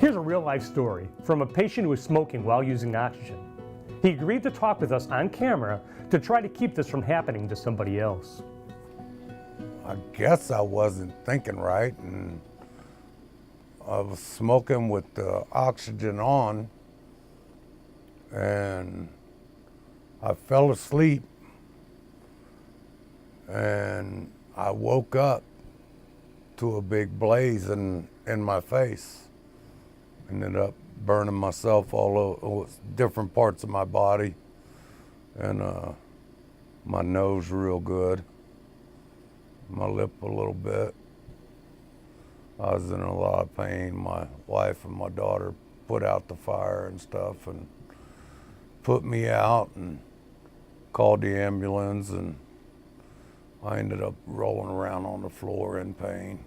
Here's a real-life story from a patient who was smoking while using oxygen. He agreed to talk with us on camera to try to keep this from happening to somebody else. I guess I wasn't thinking right, and I was smoking with the oxygen on, and I fell asleep, and I woke up to a big blaze in my face. Ended up burning myself all over different parts of my body, and my nose real good, my lip a little bit. I was in a lot of pain. My wife and my daughter put out the fire and stuff and put me out and called the ambulance, and I ended up rolling around on the floor in pain.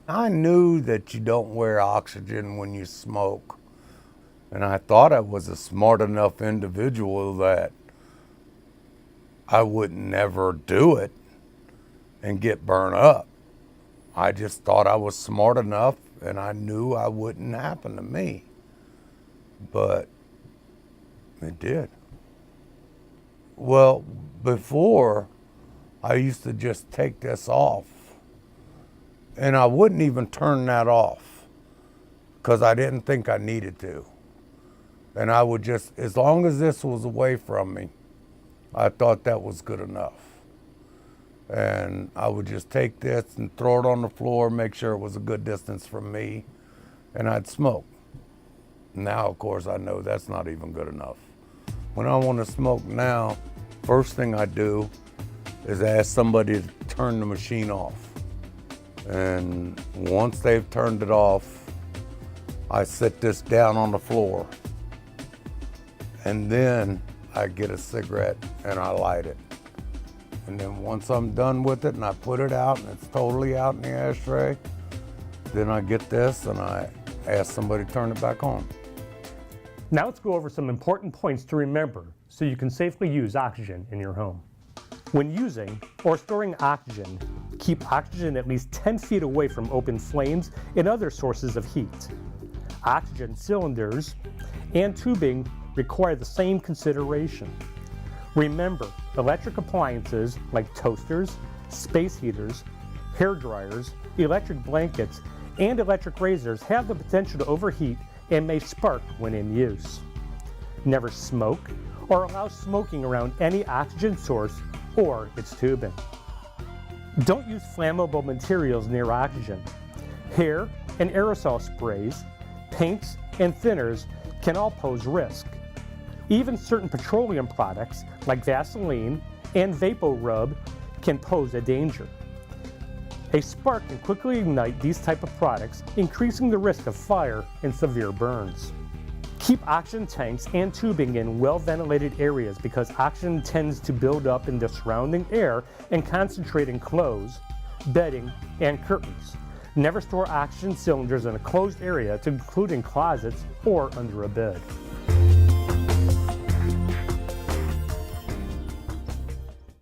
I knew that you don't wear oxygen when you smoke, and I thought I was a smart enough individual that I would never do it and get burned up. I just thought I was smart enough, and I knew it wouldn't happen to me, but it did. Well, before, I used to just take this off, and I wouldn't even turn that off because I didn't think I needed to. And I would just, as long as this was away from me, I thought that was good enough. And I would just take this and throw it on the floor, make sure it was a good distance from me, and I'd smoke. Now, of course, I know that's not even good enough. When I want to smoke now, first thing I do is ask somebody to turn the machine off. And once they've turned it off, I sit this down on the floor. And then I get a cigarette and I light it. And then once I'm done with it and I put it out and it's totally out in the ashtray, then I get this and I ask somebody to turn it back on. Now let's go over some important points to remember so you can safely use oxygen in your home. When using or storing oxygen, keep oxygen at least 10 feet away from open flames and other sources of heat. Oxygen cylinders and tubing require the same consideration. Remember, electric appliances like toasters, space heaters, hair dryers, electric blankets, and electric razors have the potential to overheat and may spark when in use. Never smoke or allow smoking around any oxygen source or its tubing. Don't use flammable materials near oxygen. Hair and aerosol sprays, paints, and thinners can all pose risk. Even certain petroleum products like Vaseline and VapoRub can pose a danger. A spark can quickly ignite these type of products, increasing the risk of fire and severe burns. Keep oxygen tanks and tubing in well-ventilated areas because oxygen tends to build up in the surrounding air and concentrate in clothes, bedding, and curtains. Never store oxygen cylinders in a closed area, including closets or under a bed.